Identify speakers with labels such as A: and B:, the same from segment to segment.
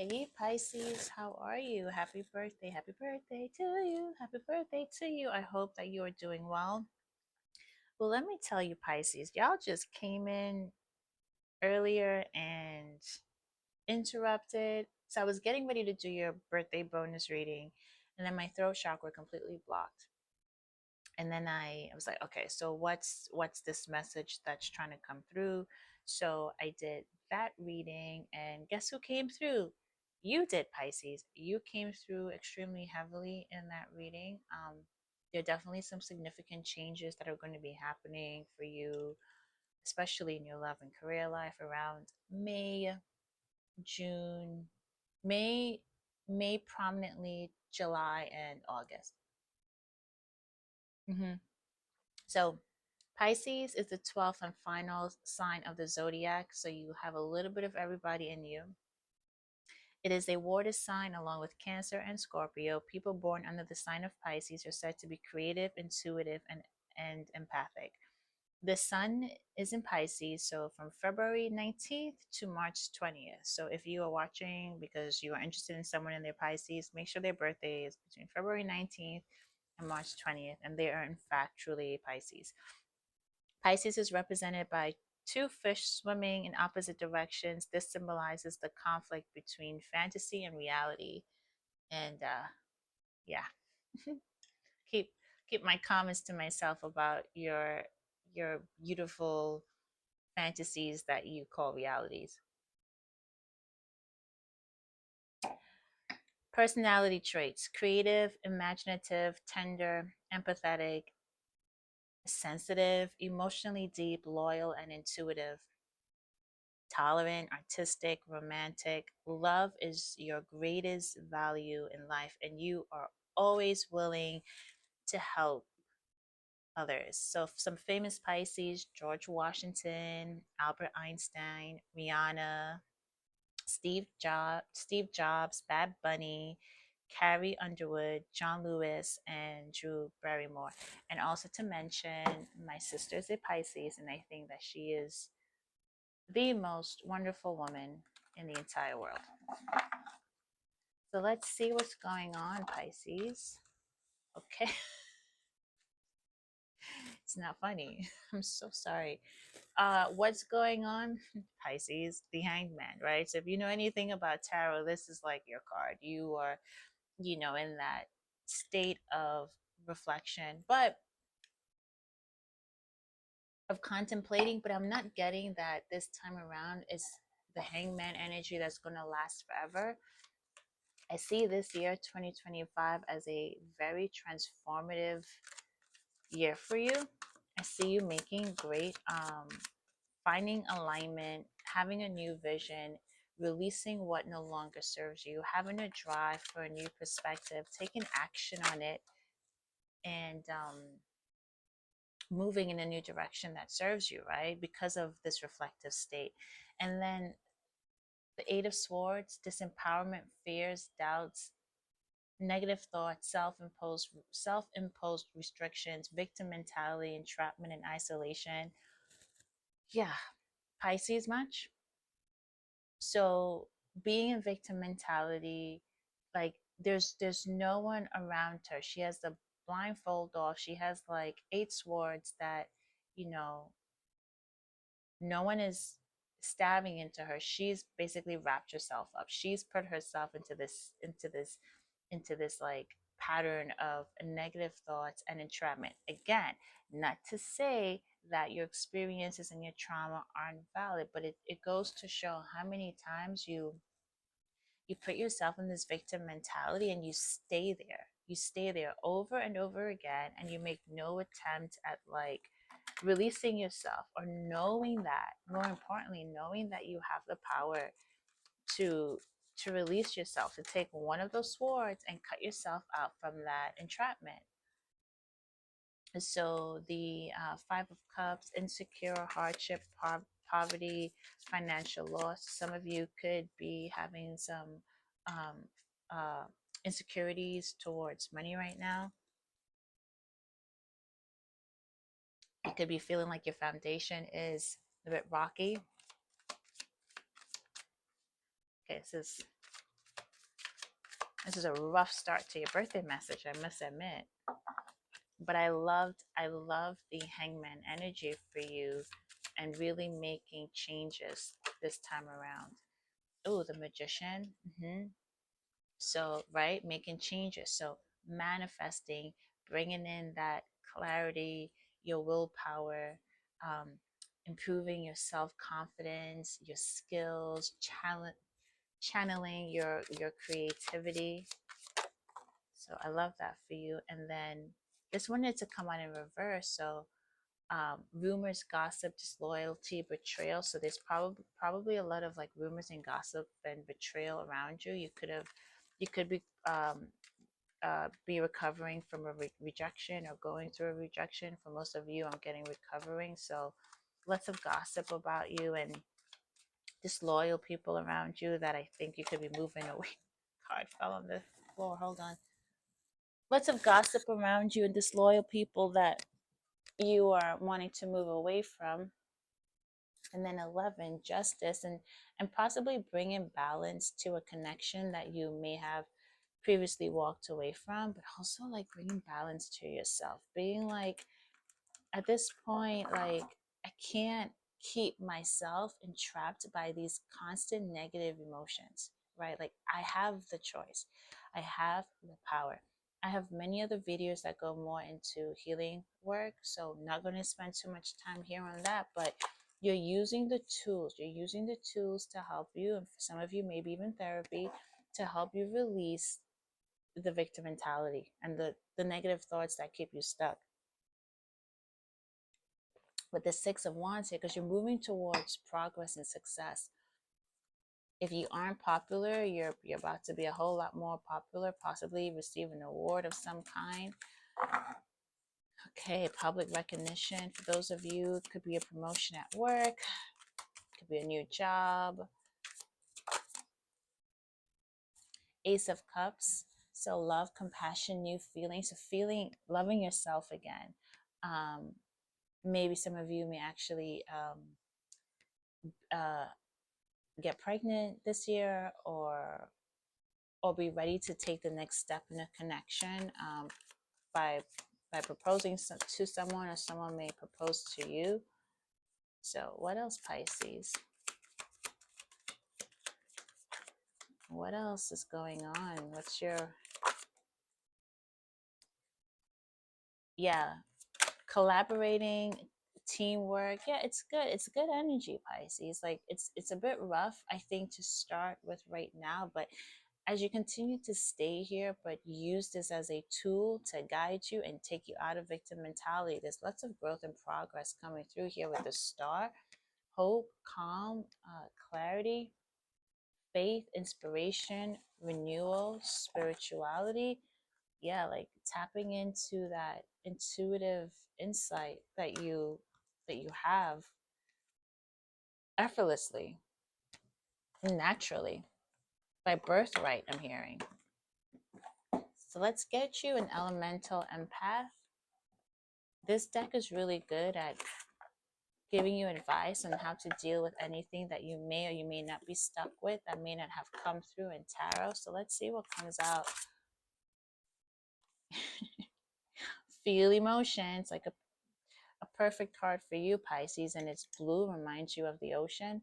A: Hey Pisces, how are you? Happy birthday to you. Happy birthday to you. I hope that you are doing well. Well, let me tell you, Pisces, y'all just came in earlier and interrupted. So I was getting ready to do your birthday bonus reading, and then my throat chakra completely blocked. And then I was like, okay, so what's this message that's trying to come through? So I did that reading, and guess who came through? You did, Pisces. You came through extremely heavily in that reading. There are definitely some significant changes that are going to be happening for you, especially in your love and career life around May, June, May, May prominently, July and August. Hmm. So Pisces is the 12th and final sign of the zodiac, so you have a little bit of everybody in you. It is a water sign along with Cancer and Scorpio. People born under the sign of Pisces are said to be creative, intuitive, and empathic. The sun is in Pisces, so from February 19th to March 20th. So if you are watching because you are interested in someone in their Pisces, make sure their birthday is between February 19th and March 20th, and they are in fact truly Pisces. Pisces is represented by two fish swimming in opposite directions. This symbolizes the conflict between fantasy and reality. And yeah, keep keep my comments to myself about your beautiful fantasies that you call realities. Personality traits: creative, imaginative, tender, empathetic, sensitive, emotionally deep, loyal, and intuitive. Tolerant, artistic, romantic. Love is your greatest value in life, and you are always willing to help others. So, some famous Pisces: George Washington, Albert Einstein, Rihanna, Steve Jobs, Bad Bunny, Carrie Underwood, John Lewis, and Drew Barrymore. And also to mention, my sister is a Pisces, and I think that she is the most wonderful woman in the entire world. So let's see what's going on, Pisces. Okay, it's not funny. I'm so sorry. What's going on, Pisces? The Hangman, right? So if you know anything about tarot, this is like your card. You are, in that state of reflection, but of contemplating. But I'm not getting that this time around is the Hangman energy that's going to last forever. I see this year, 2025, as a very transformative year for you. I see you making great, finding alignment, having a new vision, releasing what no longer serves you, having a drive for a new perspective, taking action on it, and moving in a new direction that serves you, right? Because of this reflective state. And then the Eight of Swords: disempowerment, fears, doubts, negative thoughts, self-imposed restrictions, victim mentality, entrapment, and isolation. Yeah, Pisces much. So being in victim mentality, like there's no one around her. She has the blindfold off. She has like eight swords that, you know, no one is stabbing into her. She's basically wrapped herself up. She's put herself into this like pattern of negative thoughts and entrapment. Again, not to say that your experiences and your trauma aren't valid, but it goes to show how many times you put yourself in this victim mentality and you stay there over and over again, and you make no attempt at like releasing yourself, or knowing that, more importantly, knowing that you have the power to release yourself, to take one of those swords and cut yourself out from that entrapment. So the Five of Cups: insecure, hardship, poverty, financial loss. Some of you could be having some um, uh, insecurities towards money right now. You could be feeling like your foundation is a bit rocky. Okay, this is This is a rough start to your birthday message, I must admit. But I love the hangman energy for you and really making changes this time around. Oh, the magician. So, right, making changes. So, manifesting, bringing in that clarity, your willpower, um, improving your self confidence, your skills, channeling your creativity. So, I love that for you. And then this wanted to come out in reverse. So, rumors, gossip, disloyalty, betrayal. So there's probably a lot of like rumors and gossip and betrayal around you. You could be recovering from a rejection or going through a rejection. For most of you, I'm getting recovering. So lots of gossip about you and disloyal people around you that I think you could be moving away. Card fell on the floor. Hold on. Lots of gossip around you and disloyal people that you are wanting to move away from. And then 11, justice, and possibly bringing balance to a connection that you may have previously walked away from, but also like bringing balance to yourself, being like, at this point, like, I can't keep myself entrapped by these constant negative emotions, right? Like, I have the choice, I have the power. I have many other videos that go more into healing work, so not going to spend too much time here on that, but you're using the tools to help you, and for some of you maybe even therapy, to help you release the victim mentality and the negative thoughts that keep you stuck. With the Six of Wands here, because you're moving towards progress and success. If you aren't popular, you're about to be a whole lot more popular, possibly receive an award of some kind. Okay, public recognition for those of you. It could be a promotion at work, it could be a new job. Ace of Cups. So love, compassion, new feelings. So loving yourself again. Maybe some of you may actually uh, get pregnant this year, or be ready to take the next step in a connection, by proposing to someone, or someone may propose to you. So what else, Pisces? What else is going on? What's your, yeah, collaborating, teamwork. Yeah, it's good. It's good energy, Pisces. Like, it's a bit rough, I think, to start with right now, but as you continue to stay here, but use this as a tool to guide you and take you out of victim mentality, there's lots of growth and progress coming through here with the star. Hope, calm, clarity, faith, inspiration, renewal, spirituality. Yeah, like tapping into that intuitive insight that you have effortlessly, naturally, by birthright, I'm hearing. So let's get you an elemental empath. This deck is really good at giving you advice on how to deal with anything that you may or you may not be stuck with, that may not have come through in tarot. So let's see what comes out. Feel emotions, like a perfect card for you, Pisces, and it's blue, reminds you of the ocean.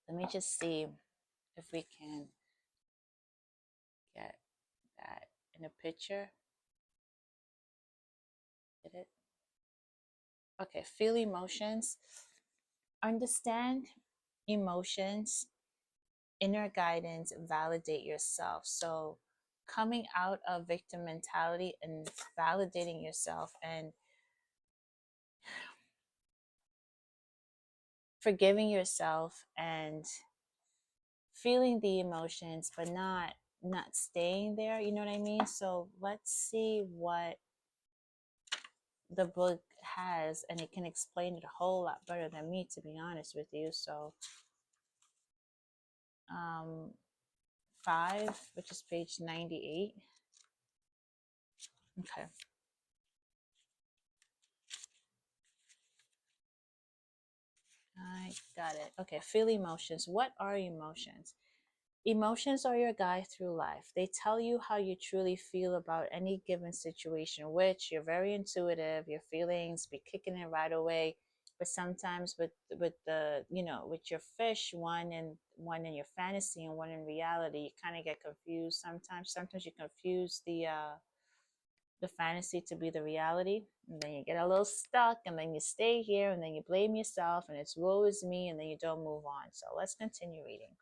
A: Let me just see if we can get that in a picture. Get it? Okay, feel emotions. Understand emotions, inner guidance, validate yourself. So coming out of victim mentality and validating yourself and forgiving yourself and feeling the emotions, but not staying there, you know what I mean? So let's see what the book has, and it can explain it a whole lot better than me, to be honest with you. So 5, which is page 98. Okay. I got it. Okay, feel emotions. What are emotions? Emotions are your guide through life. They tell you how you truly feel about any given situation, which you're very intuitive, your feelings be kicking in right away. But sometimes with the, with your fish, one in your fantasy and one in reality, you kind of get confused sometimes. Sometimes you confuse the fantasy to be the reality, and then you get a little stuck, and then you stay here, and then you blame yourself, and it's woe is me, and then you don't move on. So let's continue reading.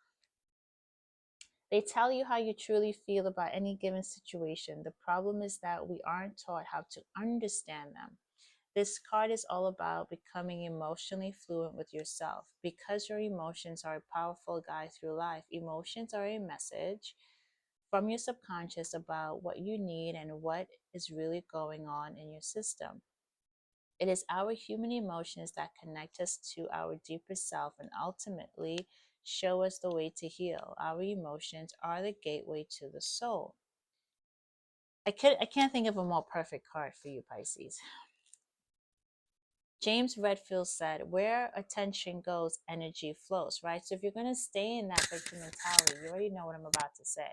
A: They tell you how you truly feel about any given situation. The problem is that we aren't taught how to understand them. This card is all about becoming emotionally fluent with yourself. Because your emotions are a powerful guide through life, emotions are a message from your subconscious about what you need and what is really going on in your system. It is our human emotions that connect us to our deeper self and ultimately show us the way to heal. Our emotions are the gateway to the soul. I can't think of a more perfect card for you, Pisces. James Redfield said, where attention goes, energy flows, right? So if you're going to stay in that victim mentality, you already know what I'm about to say.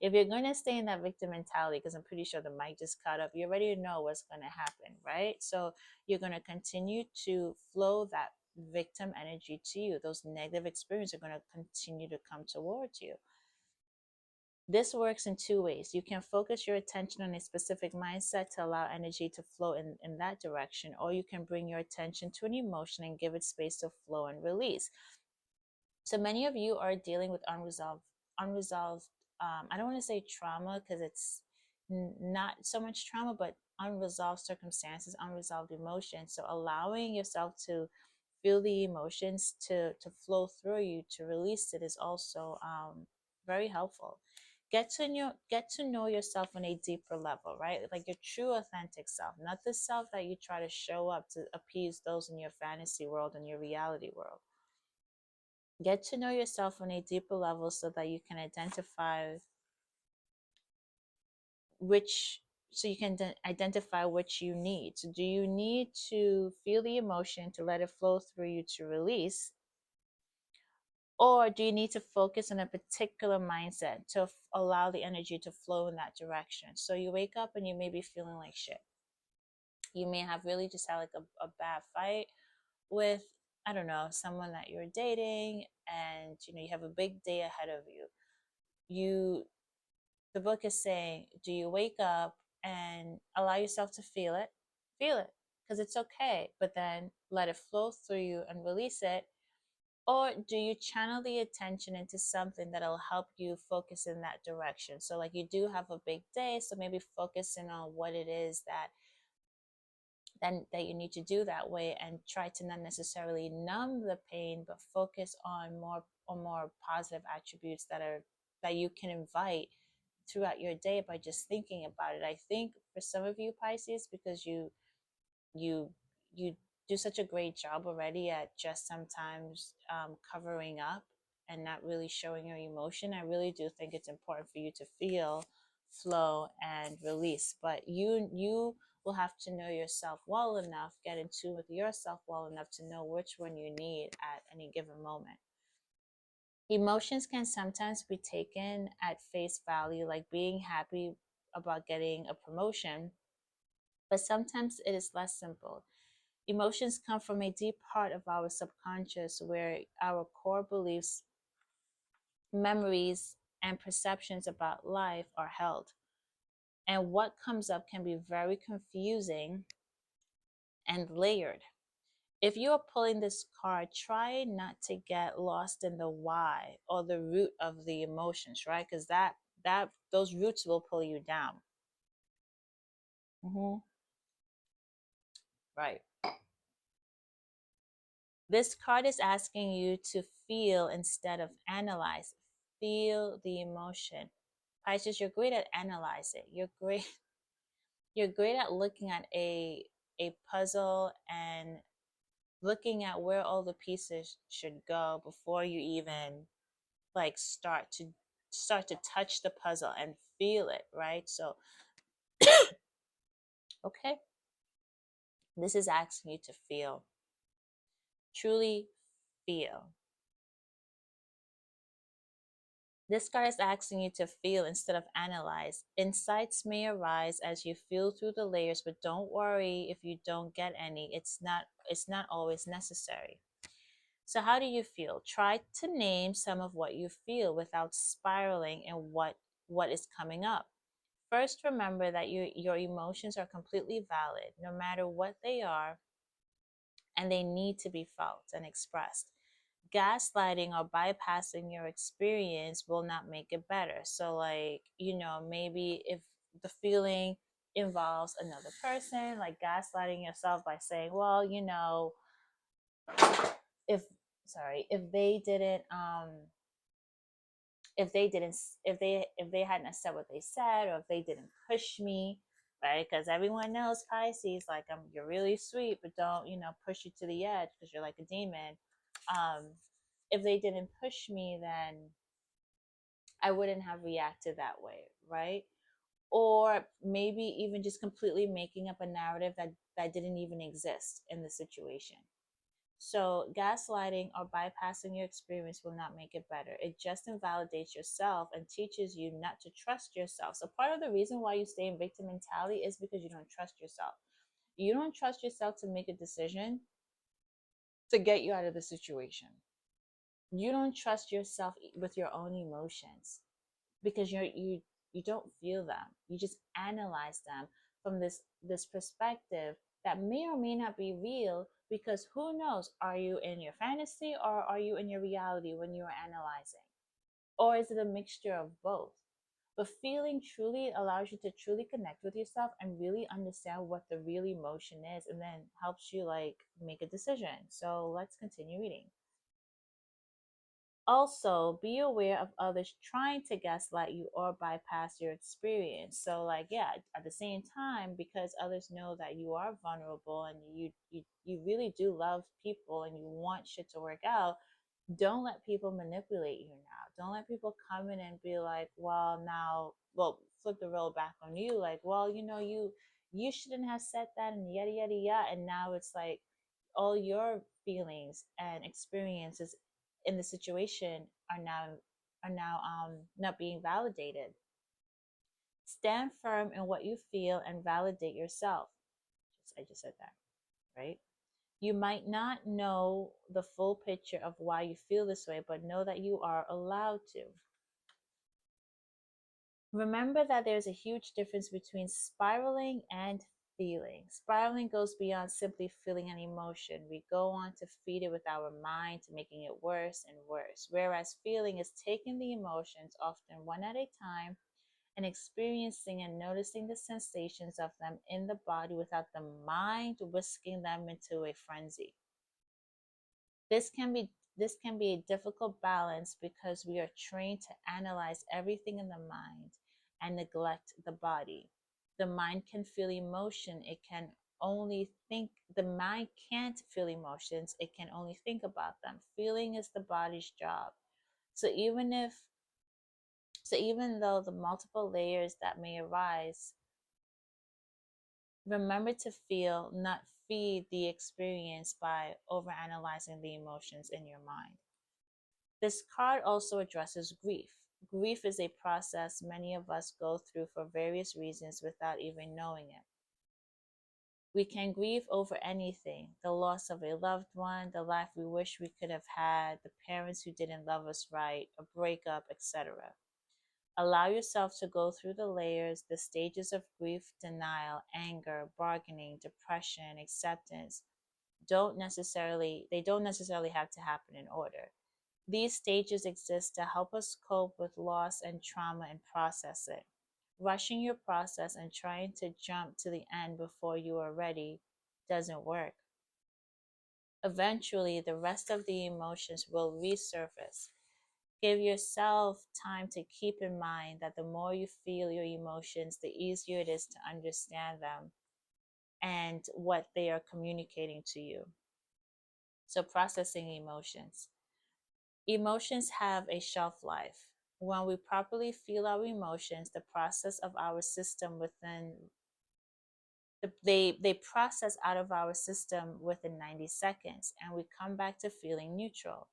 A: If you're going to stay in that victim mentality, because I'm pretty sure the mic just cut up, you already know what's going to happen, right? So you're going to continue to flow that victim energy to you. Those negative experiences are going to continue to come towards you. This works in two ways. You can focus your attention on a specific mindset to allow energy to flow in that direction, or you can bring your attention to an emotion and give it space to flow and release. So many of you are dealing with unresolved. I don't want to say trauma, because it's not so much trauma, but unresolved circumstances, unresolved emotions. So allowing yourself to feel the emotions to flow through you, to release it, is also very helpful. Get to know yourself on a deeper level, right? Like your true authentic self, not the self that you try to show up to appease those in your fantasy world and your reality world. Get to know yourself on a deeper level so that you can identify which so you can identify what you need. So do you need to feel the emotion to let it flow through you to release, or do you need to focus on a particular mindset to allow the energy to flow in that direction? So you wake up and you may be feeling like shit. You may have really just had like a bad fight with, I don't know, someone that you're dating, and you have a big day ahead of you. The book is saying, do you wake up and allow yourself to feel it, because it's okay, but then let it flow through you and release it? Or do you channel the attention into something that'll help you focus in that direction? So like, you do have a big day, so maybe focusing on what it is that you need to do that way, and try to not necessarily numb the pain, but focus on more positive attributes that you can invite throughout your day by just thinking about it. I think for some of you, Pisces, because you you do such a great job already at just sometimes covering up and not really showing your emotion, I really do think it's important for you to feel, flow, and release. But you will have to know yourself well enough, get in tune with yourself well enough to know which one you need at any given moment. Emotions can sometimes be taken at face value, like being happy about getting a promotion, but sometimes it is less simple. Emotions come from a deep part of our subconscious, where our core beliefs, memories, and perceptions about life are held. And what comes up can be very confusing and layered. If you are pulling this card, try not to get lost in the why or the root of the emotions, right? Because those roots will pull you down. Right. This card is asking you to feel instead of analyze. Feel the emotion. Pisces, you're great at analyzing. You're great. You're great at looking at a puzzle and looking at where all the pieces should go before you even like start to touch the puzzle and feel it, right? So okay, this is asking you to feel, truly feel. This card is asking you to feel instead of analyze. Insights may arise as you feel through the layers, but don't worry if you don't get any. It's not always necessary. So how do you feel? Try to name some of what you feel without spiraling and what is coming up. First, remember that your emotions are completely valid, no matter what they are, and they need to be felt and expressed. Gaslighting or bypassing your experience will not make it better. So, like, maybe if the feeling involves another person, like gaslighting yourself by saying, well, if if they didn't if they didn't if they hadn't said what they said, or if they didn't push me, right? Because everyone knows Pisces, like, you're really sweet, but don't push you to the edge because you're like a demon. um if they didn't push me, then I wouldn't have reacted that way, right? Or maybe even just completely making up a narrative that didn't even exist in the situation. So, gaslighting or bypassing your experience will not make it better. It just invalidates yourself and teaches you not to trust yourself. So, part of the reason why you stay in victim mentality is because you don't trust yourself. You don't trust yourself to make a decision to get you out of the situation. You don't trust yourself with your own emotions because you don't feel them. You just analyze them from this perspective that may or may not be real, because who knows, are you in your fantasy or are you in your reality when you are analyzing, or is it a mixture of both? But feeling truly allows you to truly connect with yourself and really understand what the real emotion is, and then helps you like make a decision. So let's continue reading. Also, be aware of others trying to gaslight you or bypass your experience. So, like, yeah, at the same time, because others know that you are vulnerable and you really do love people and you want shit to work out, don't let people manipulate you now. Don't let people come in and be like, well, now, well, flip the role back on you, like, well, you shouldn't have said that, and yada yada yada. And now it's like all your feelings and experiences in the situation are now not being validated. Stand firm in what you feel and validate yourself. I just said that, right? You might not know the full picture of why you feel this way, but know that you are allowed to. Remember that there's a huge difference between spiraling and feeling. Spiraling goes beyond simply feeling an emotion. We go on to feed it with our mind, to making it worse and worse. Whereas feeling is taking the emotions, often one at a time, and experiencing and noticing the sensations of them in the body without the mind whisking them into a frenzy. This can be this can be a difficult balance because we are trained to analyze everything in the mind and neglect the body. The mind can feel emotion, it can only think the mind can't feel emotions, it can only think about them. Feeling is the body's job. So even though the multiple layers that may arise, remember to feel, not feed the experience by overanalyzing the emotions in your mind. This card also addresses grief. Grief is a process many of us go through for various reasons without even knowing it. We can grieve over anything: the loss of a loved one, the life we wish we could have had, the parents who didn't love us right, a breakup, etc. Allow yourself to go through the layers, the stages of grief: denial, anger, bargaining, depression, acceptance. They don't necessarily have to happen in order. These stages exist to help us cope with loss and trauma and process it. Rushing your process and trying to jump to the end before you are ready doesn't work. Eventually, the rest of the emotions will resurface. Give yourself time to keep in mind that the more you feel your emotions, the easier it is to understand them and what they are communicating to you. So, processing emotions. Emotions have a shelf life. When we properly feel our emotions, the process of our system within they process out of our system within 90 seconds, and we come back to feeling neutral.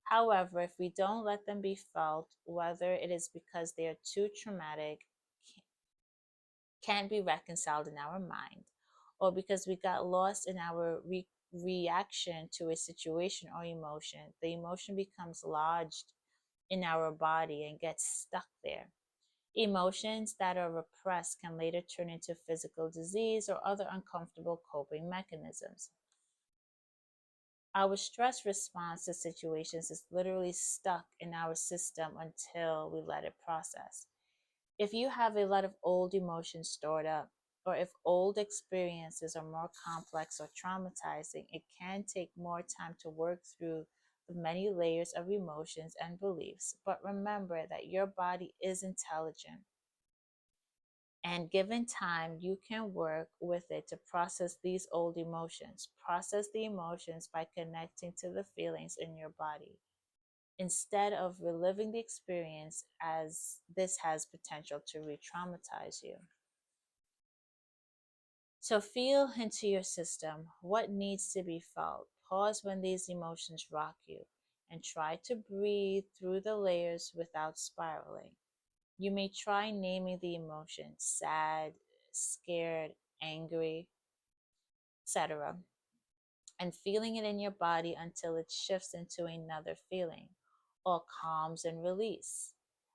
A: However, if we don't let them be felt, whether it is because they are too traumatic, can't be reconciled in our mind, or because we got lost in our reaction to a situation or emotion, the emotion becomes lodged in our body and gets stuck there. Emotions that are repressed can later turn into physical disease or other uncomfortable coping mechanisms. Our stress response to situations is literally stuck in our system until we let it process. If you have a lot of old emotions stored up, or if old experiences are more complex or traumatizing, it can take more time to work through the many layers of emotions and beliefs. But remember that your body is intelligent, and given time, you can work with it to process these old emotions. Process the emotions by connecting to the feelings in your body instead of reliving the experience, as this has potential to re traumatize you. So, feel into your system what needs to be felt. Pause when these emotions rock you and try to breathe through the layers without spiraling. You may try naming the emotions: sad, scared, angry, etc., and feeling it in your body until it shifts into another feeling or calms and release.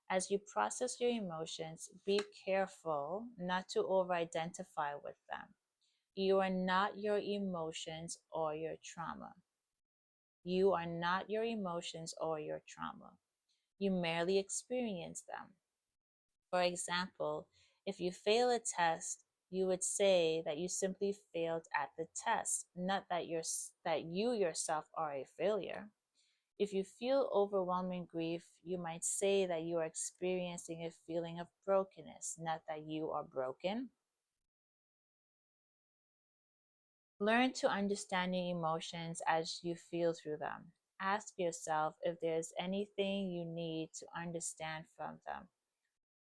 A: As you process your emotions, be careful not to over identify with them. You are not your emotions or your trauma. You are not your emotions or your trauma. You merely experience them. For example, if you fail a test, you would say that you simply failed at the test, not that you yourself are a failure. If you feel overwhelming grief, you might say that you are experiencing a feeling of brokenness, not that you are broken. Learn to understand your emotions as you feel through them. Ask yourself if there's anything you need to understand from them,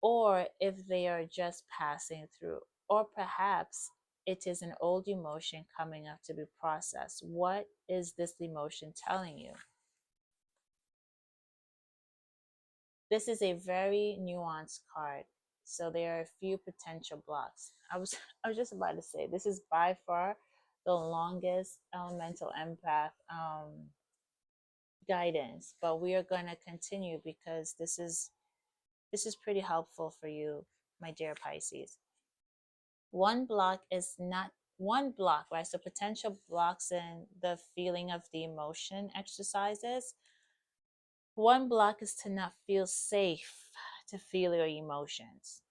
A: or if they are just passing through, or perhaps it is an old emotion coming up to be processed. What is this emotion telling you? This is a very nuanced card, so there are a few potential blocks. I was just about to say this is by far the longest elemental empath guidance, but we are going to continue because this is pretty helpful for you, my dear Pisces. One block is not one block, right? So potential blocks in the feeling of the emotion exercises. One block is to not feel safe to feel your emotions.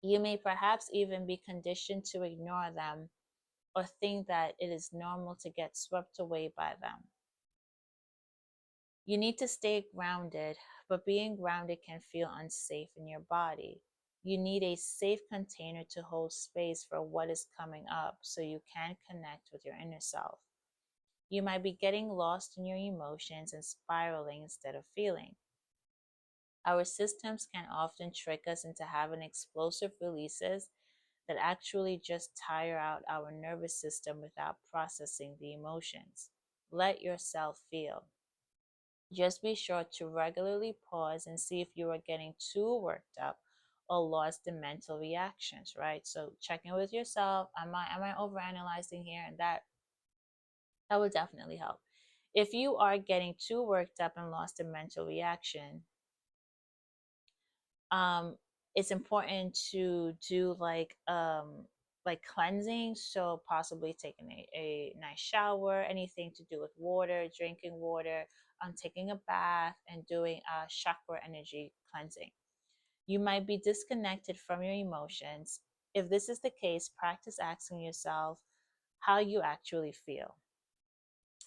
A: You may perhaps even be conditioned to ignore them or think that it is normal to get swept away by them. You need to stay grounded, but being grounded can feel unsafe in your body. You need a safe container to hold space for what is coming up so you can connect with your inner self. You might be getting lost in your emotions and spiraling instead of feeling. Our systems can often trick us into having explosive releases that actually just tire out our nervous system without processing the emotions. Let yourself feel. Just be sure to regularly pause and see if you are getting too worked up or lost in mental reactions, right? So check in with yourself. Am I overanalyzing here? And that would definitely help. If you are getting too worked up and lost in mental reaction, um, it's important to do like cleansing. So possibly taking a nice shower, anything to do with water, drinking water, taking a bath, and doing a chakra energy cleansing. You might be disconnected from your emotions. If this is the case, practice asking yourself how you actually feel.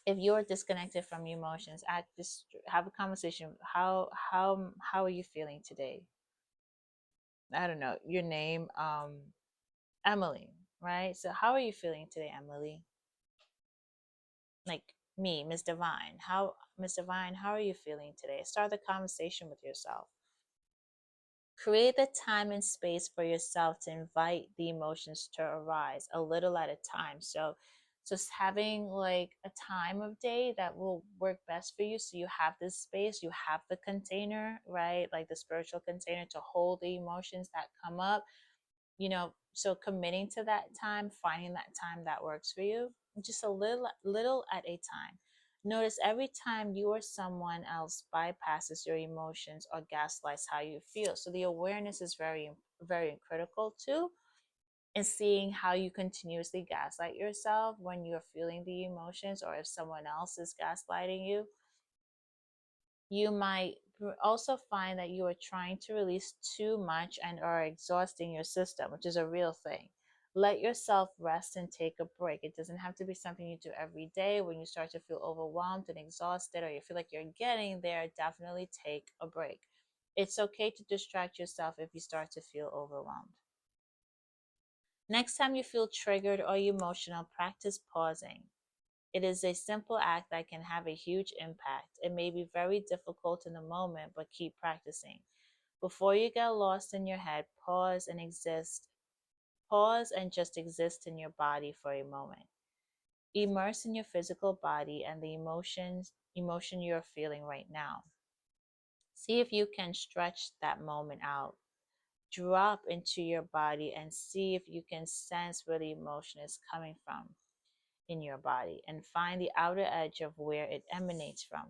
A: If you're disconnected from your emotions, just have a conversation. How are you feeling today? I don't know, your name, Emily, right? So how are you feeling today, Emily? Like me, Miss Divine. Miss Divine, how are you feeling today? Start the conversation with yourself. Create the time and space for yourself to invite the emotions to arise a little at a time. So So it's having like a time of day that will work best for you. So you have this space, you have the container, right? Like the spiritual container to hold the emotions that come up, so committing to that time, finding that time that works for you, just a little at a time. Notice every time you or someone else bypasses your emotions or gaslights how you feel. So the awareness is very, very critical too, and seeing how you continuously gaslight yourself when you're feeling the emotions, or if someone else is gaslighting you. You might also find that you are trying to release too much and are exhausting your system, which is a real thing. Let yourself rest and take a break. It doesn't have to be something you do every day. When you start to feel overwhelmed and exhausted, or you feel like you're getting there, definitely take a break. It's okay to distract yourself if you start to feel overwhelmed. Next time you feel triggered or emotional, practice pausing. It is a simple act that can have a huge impact. It may be very difficult in the moment, but keep practicing. Before you get lost in your head, pause and exist. Pause and just exist in your body for a moment. Immerse in your physical body and the emotion you're feeling right now. See if you can stretch that moment out. Drop into your body and see if you can sense where the emotion is coming from in your body, and find the outer edge of where it emanates from.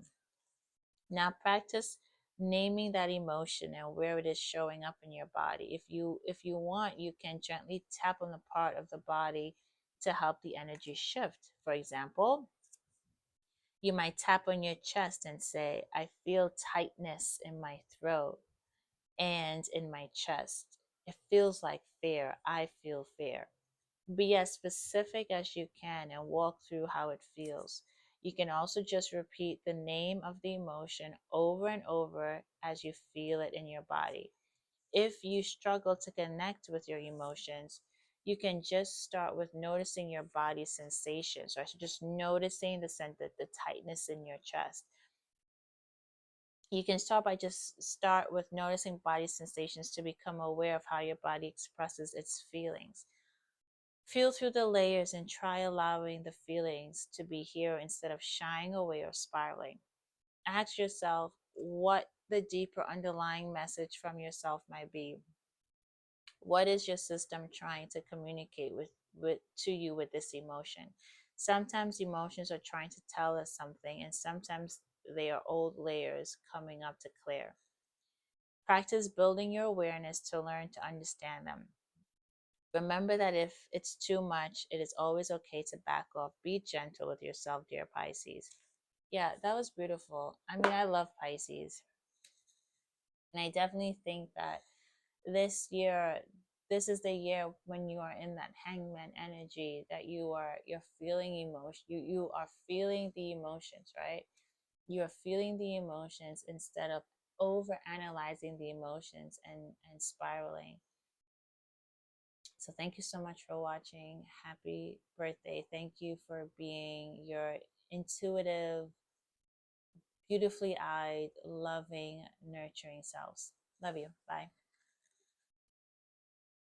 A: Now practice naming that emotion and where it is showing up in your body. If you want, you can gently tap on the part of the body to help the energy shift. For example, you might tap on your chest and say, I feel tightness in my throat and in my chest. It feels like fear. I feel fear. Be as specific as you can and walk through how it feels. You can also just repeat the name of the emotion over and over as you feel it in your body. If you struggle to connect with your emotions, you can just start with noticing your body sensations, right? So just noticing the tightness in your chest. You can start with noticing body sensations to become aware of how your body expresses its feelings. Feel through the layers and try allowing the feelings to be here instead of shying away or spiraling. Ask yourself what the deeper underlying message from yourself might be. What is your system trying to communicate to you with this emotion? Sometimes emotions are trying to tell us something, and sometimes they are old layers coming up to clear. Practice building your awareness to learn to understand them. Remember that if it's too much, it is always okay to back off. Be gentle with yourself, dear Pisces. Yeah, that was beautiful. I mean, I love Pisces. And I definitely think that this year, this is the year when you are in that hangman energy, that you're feeling emotion. You are feeling the emotions, right? You are feeling the emotions instead of over analyzing the emotions and spiraling. So thank you so much for watching. Happy birthday. Thank you for being your intuitive, beautifully eyed, loving, nurturing selves. Love you. Bye.